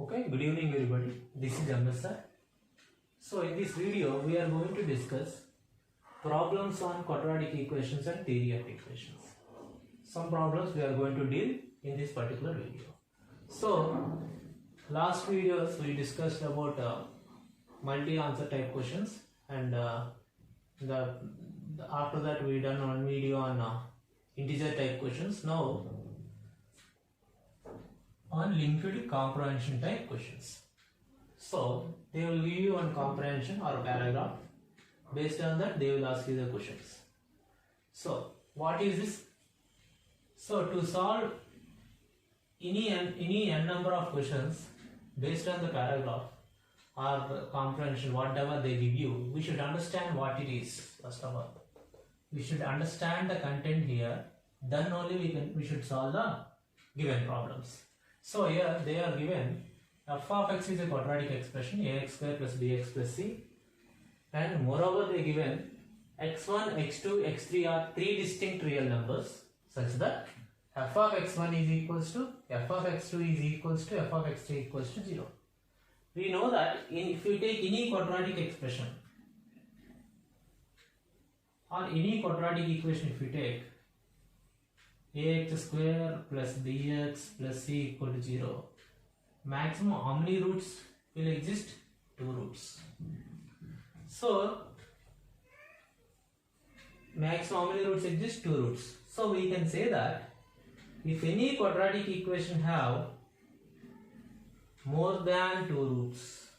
Okay, good evening everybody. This is MS sir. So in this video we are going to discuss problems on quadratic equations and theory of equations. Some problems we are going to deal in this particular video. So last videos we discussed about multi-answer type questions, and after that we done one video on integer type questions. Now on linked comprehension type questions. So they will give you one comprehension or a paragraph. Based on that they will ask you the questions. So what is this? So to solve any n number of questions based on the paragraph or comprehension, whatever they give you, we should understand what it is. First of all, we should understand the content here. Then only we should solve the given problems. So here they are given f of x is a quadratic expression, ax square plus bx plus c, and moreover they given x1, x2, x3 are three distinct real numbers such that f of x1 is equals to f of x2 is equals to f of x3 equals to 0. We know that if you take any quadratic expression or any quadratic equation, if you take ax square plus bx plus c equal to 0, maximum how many roots will exist? 2 roots. So maximum how many roots exist? 2 roots. So we can say that if any quadratic equation have more than 2 roots,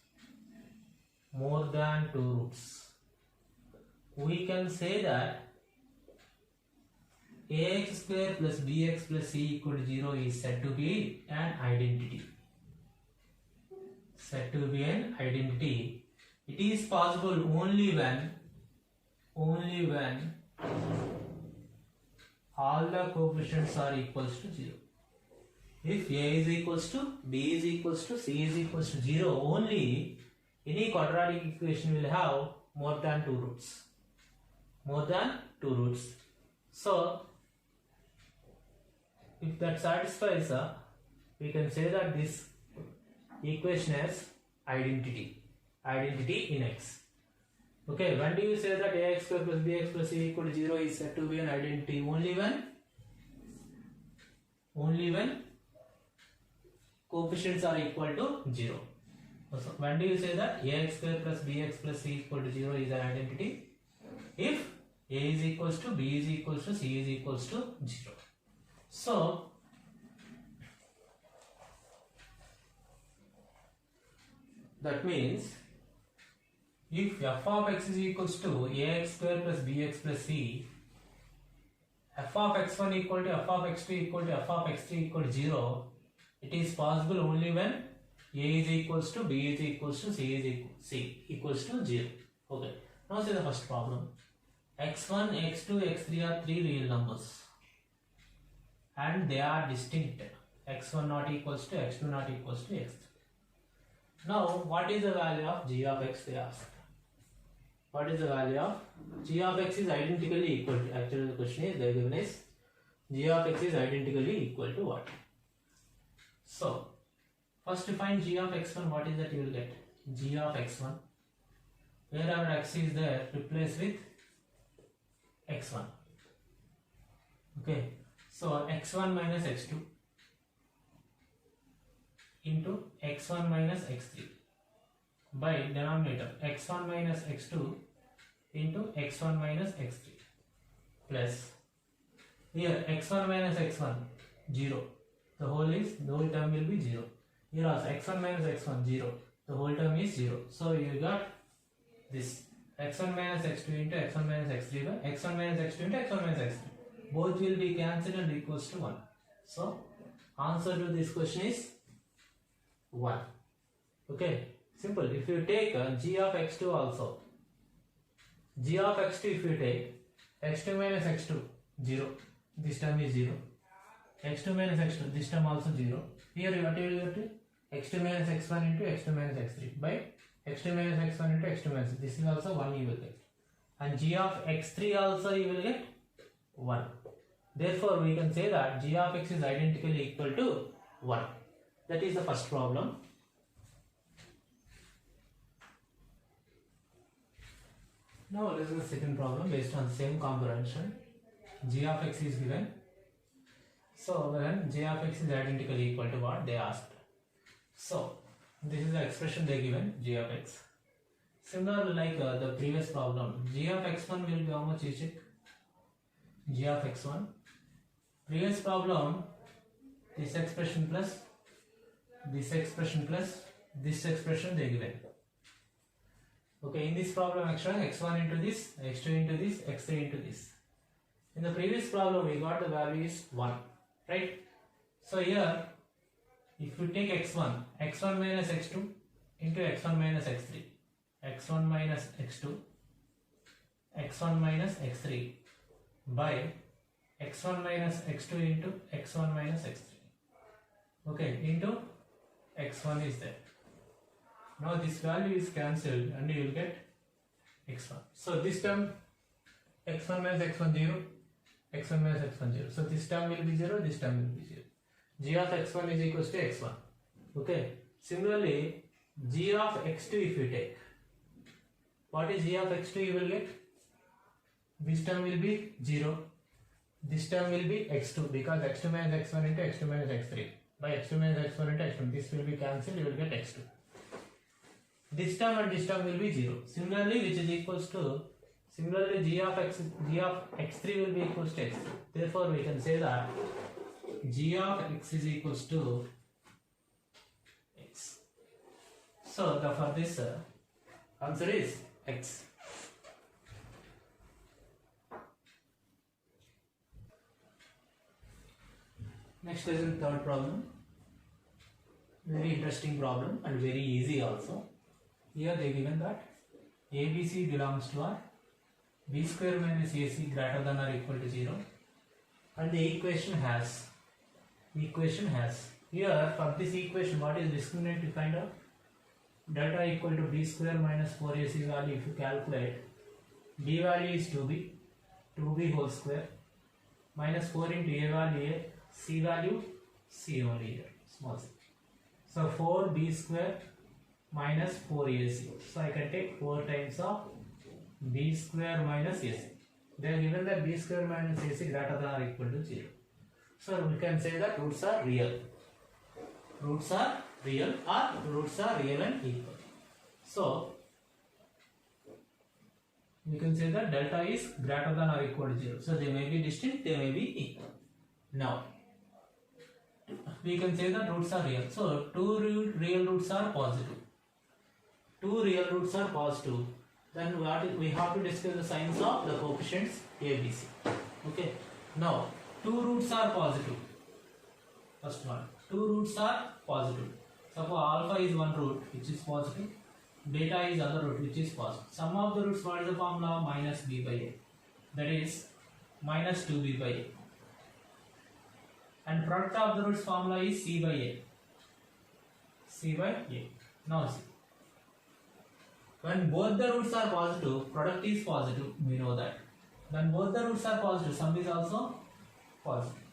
we can say that ax square plus bx plus c equal to 0 is said to be an identity. It is possible only when all the coefficients are equals to 0. If a is equals to, b is equals to, c is equals to 0, only any quadratic equation will have more than 2 roots. So if that satisfies, we can say that this equation has identity in x. Okay, when do you say that ax square plus bx plus c equal to 0 is said to be an identity? Only when coefficients are equal to 0. So when do you say that ax square plus bx plus c equal to 0 is an identity? If a is equals to, b is equals to, c is equals to 0. So that means if f of x is equals to ax square plus bx plus c, f of x1 equal to f of x2 equal to f of x3 equal to 0, it is possible only when a is equals to, b is equals to, c equals to 0. Okay, now see the first problem. x1, x2, x3 are three real numbers and they are distinct. x1 not equals to, x2 not equals to, x3. Now what is the value of g of x, they asked. What is the value of g of x is identically equal to, actually the question is they given is g of x is identically equal to what? So first to find g of x1, what is that you will get? G of x1, wherever x is there, replace with x1. Okay, so x1 minus x2 into x1 minus x3 by denominator x1 minus x2 into x1 minus x3 plus here x1 minus x1 0, the whole term will be 0. Here also x1 minus x1 0, the whole term is 0. So you got this x1 minus x2 into x1 minus x3 by x1 minus x2 into x1 minus x3. Both will be cancelled and equals to 1. So answer to this question is 1. Okay, simple. If you take g of x2 also, g of x2 if you take x2 minus x2 0, this term is 0, x2 minus x2, this term also 0. Here you will get x2 minus x1 into x2 minus x3 by x2 minus x1 into x2 minus, this is also 1 you will get, and g of x3 also you will get 1. Therefore, we can say that g of x is identically equal to 1. That is the first problem. Now this is the second problem based on same comprehension. G of x is given. So when G of x is identically equal to what they asked. So this is the expression they given, G of x. Similar like the previous problem, G of x1 will be how much is it? G of x1. Previous problem, this expression plus this expression plus this expression they given. Okay, in this problem actually x1 into this, x2 into this, x3 into this. In the previous problem we got the value is 1, right? So here if you take x1 minus x2 into x1 minus x3, x1 minus x2, x1 minus x3 by x1 minus x2 into x1 minus x3. Okay, into x1 is there. Now this value is cancelled and you will get x1. So this term x1 minus x1 0, x1 minus x1 0. So this term will be 0, this term will be 0. G of x1 is equals to x1. Okay. Similarly, G of x2 if you take, what is G of x2 you will get? This term will be 0. This term will be x2 because x2 minus x1 into x2 minus x3. By x2 minus x1 into x1, this will be cancelled, you will get x2. This term and this term will be 0. Similarly, which is equals to, similarly G of x3 will be equals to x3. Therefore, we can say that G of x is equals to x. So, for this answer is x. Next is the third problem. Very interesting problem and very easy also. Here they given that ABC belongs to R, B square minus AC greater than or equal to 0, and the equation has here for this equation what is discriminant to find out? Delta equal to B square minus 4AC value if you calculate, B value is 2B whole square minus 4 into A value A, C value C only here, small c. So 4B square minus 4AC. So I can take 4 times of B square minus AC. They are given that B square minus AC greater than or equal to 0. So we can say that roots are real. Roots are real or roots are real and equal. So we can say that delta is greater than or equal to 0. So they may be distinct, they may be equal. Now we can say that roots are real. So two real roots are positive. Two real roots are positive. Then we have to discuss the signs of the coefficients ABC. Okay. Now two roots are positive. First one. Two roots are positive. Suppose alpha is one root which is positive. Beta is other root which is positive. Sum of the roots, what is the formula? Minus B by A. That is minus 2B by A. And product of the roots formula is C by A. C by A. Now see. When both the roots are positive, product is positive, we know that. When both the roots are positive, sum is also positive.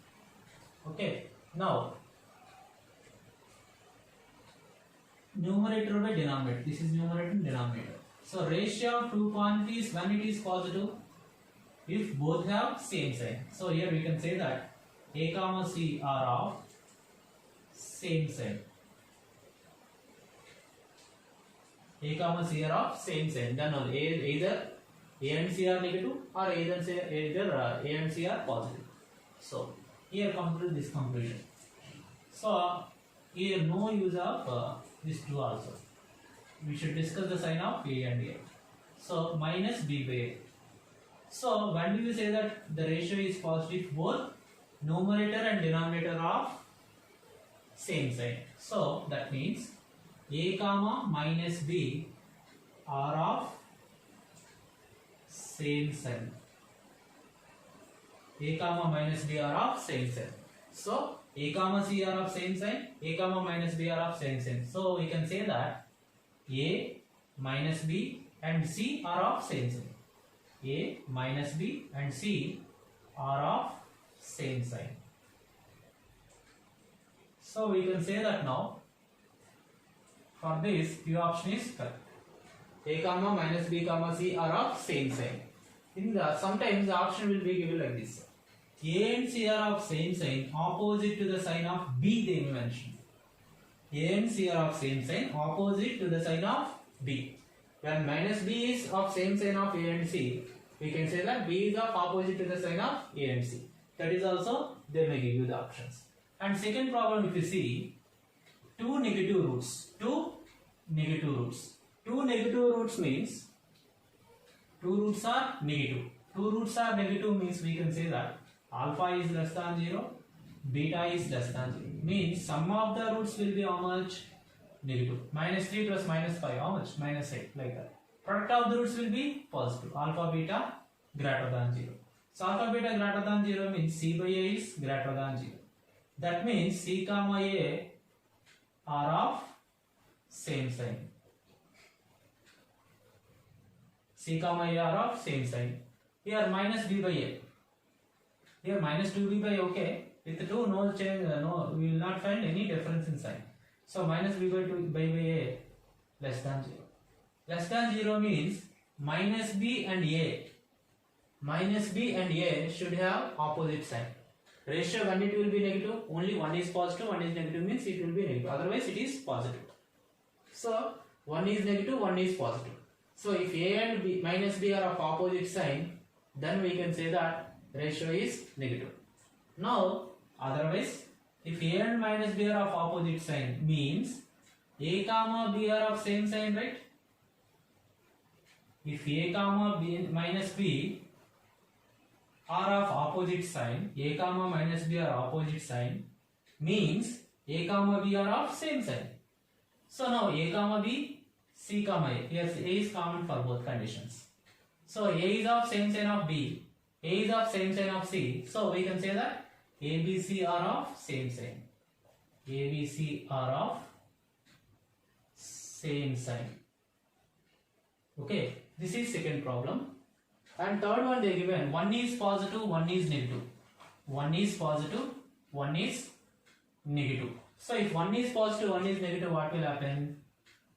Okay. Now, numerator by denominator. This is numerator and denominator. So, ratio of two quantities when it is positive, if both have same sign. So, here we can say that A comma C are of same sign. A comma C are of same sign. Then either A and C are negative or either A and C are positive. So here come to this conclusion. So here no use of this 2 also. We should discuss the sign of A and A. So minus B by A. So when do you say that the ratio is positive? Both numerator and denominator of same sign. So that means A comma minus B are of same sign. A comma minus B are of same sign. So A comma C are of same sign. A comma minus B are of same sign. So we can say that A minus B and C are of same sign. A minus B and C are of same sign. So we can say that now for this Q option is correct. A comma minus B comma C are of same sign. Sometimes the option will be given like this. A and C are of same sign, opposite to the sign of B they mention. A and C are of same sign, opposite to the sign of B. When minus B is of same sign of A and C, we can say that B is of opposite to the sign of A and C. That is also, they may give you the options. And second problem, if you see, two negative roots. Two negative roots means, two roots are negative. Two roots are negative means we can say that alpha is less than 0, beta is less than 0. Means sum of the roots will be how much? Negative. Minus 3 plus minus 5, how much? Minus 8, like that. Product of the roots will be positive. Alpha, beta greater than 0. So alpha, beta greater than 0 means C by A is greater than 0. That means C comma A are of same sign. C comma A are of same sign. Here minus B by A. Here minus 2B by A, okay. With the 2, no change, no, we will not find any difference in sign. So minus B by 2 by A less than 0. Less than 0 means minus B and A. Minus B and A should have opposite sign. Ratio when it will be negative, only one is positive, one is negative means it will be negative. Otherwise it is positive. So one is negative, one is positive. So if A and B minus B are of opposite sign, then we can say that ratio is negative. Now otherwise, if A and minus B are of opposite sign means A comma B are of same sign, right? If A comma B minus B are of opposite sign, A comma minus B are opposite sign means A comma B are of same sign. So now A comma B, C comma A. Yes, A is common for both conditions. So A is of same sign of B, A is of same sign of C. So we can say that A, B, C are of same sign. A, B, C are of same sign. Okay, this is second problem. And third one they given, one is positive, one is negative. One is positive, one is negative. So if one is positive, one is negative, what will happen?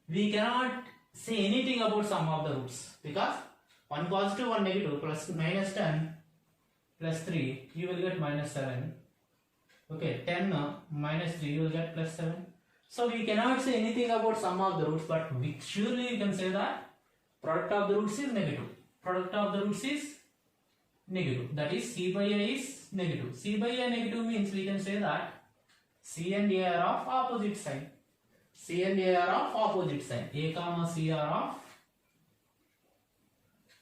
We cannot say anything about sum of the roots because one positive, one negative plus minus 10 plus 3, you will get minus 7. Okay, 10 minus 3, you will get plus 7. So we cannot say anything about sum of the roots, but surely we can say that product of the roots is negative. Product of the roots is negative. That is C by A is negative. C by A negative means we can say that C and A are of opposite sign. C and A are of opposite sign. A comma C are of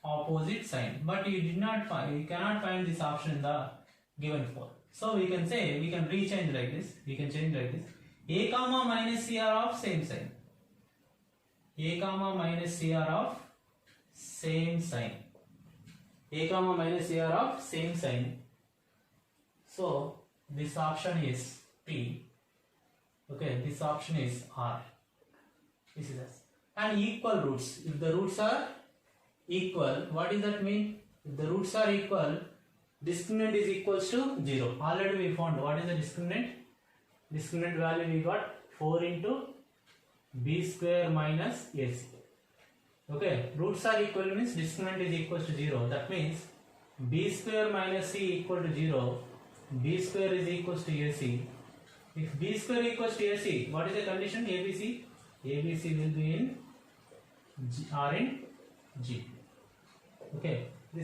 opposite sign. But you did not find, you cannot find this option in the given form. So we can say, we can rechange like this. We can change like this. A comma minus C are of same sign. A comma minus C are of same sign. A comma minus C are of same sign. So this option is P. Okay, this option is R. This is S. And equal roots. If the roots are equal, what does that mean? If the roots are equal, discriminant is equals to 0. Already we found what is the discriminant. Discriminant value we got 4 into B square minus AC. Okay, roots are equal means discriminant is equals to 0. That means B square minus C equal to 0. B square is equals to AC. If B square equals to AC, what is the condition? ABC. ABC will be in G, R in G. Okay.